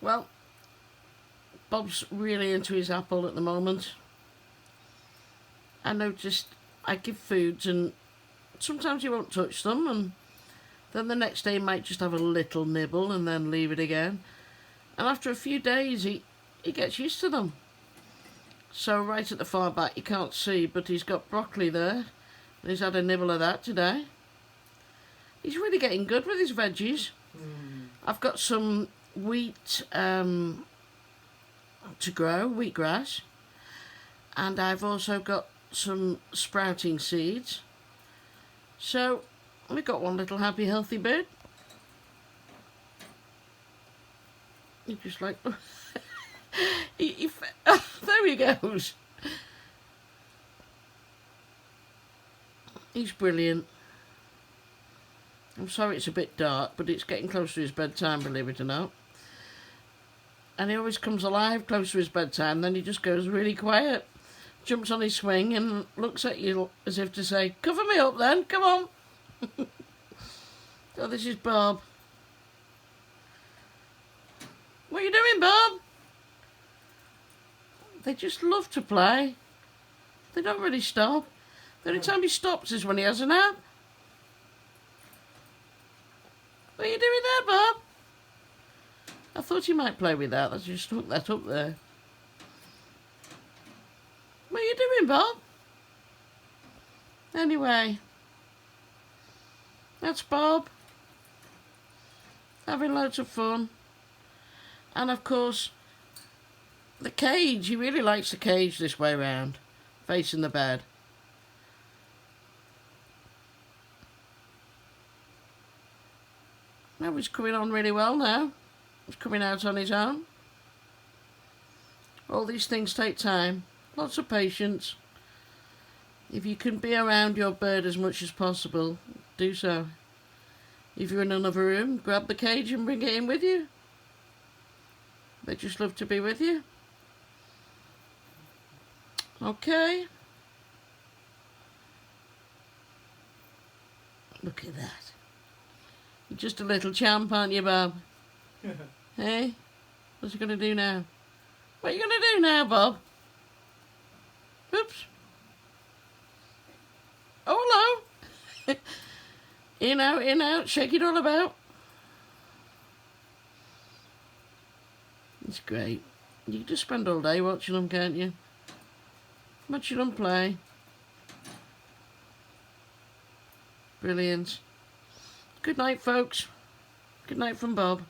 Well, Bob's really into his apple at the moment. I noticed I give foods and sometimes he won't touch them, and then the next day he might just have a little nibble and then leave it again. And after a few days he gets used to them. So right at the far back you can't see, but he's got broccoli there. And he's had a nibble of that today. He's really getting good with his veggies. I've got some wheat to grow, wheatgrass. And I've also got some sprouting seeds. So we've got one little happy healthy bird. He just like there he goes. He's brilliant. I'm sorry it's a bit dark, but it's getting close to his bedtime, believe it or not. And he always comes alive close to his bedtime, then he just goes really quiet, jumps on his swing and looks at you as if to say, cover me up then, come on. So this is Bob. What are you doing, Bob? They just love to play. They don't really stop. The only time he stops is when he has a nap. What are you doing there, Bob? I thought you might play with that. I just hooked that up there. What are you doing, Bob? Anyway, that's Bob. Having loads of fun. And of course, the cage. He really likes the cage this way round, facing the bed. Now he's coming on really well now. He's coming out on his own. All these things take time. Lots of patience. If you can be around your bird as much as possible, do so. If you're in another room, grab the cage and bring it in with you. They just love to be with you. Okay. Look at that. You're just a little champ, aren't you, Bob? Hey? What's he going to do now? What are you going to do now, Bob? Oops. Oh, hello. In, out, shake it all about. It's great. You can just spend all day watching them, can't you? Watching them play. Brilliant. Good night, folks. Good night from Bob.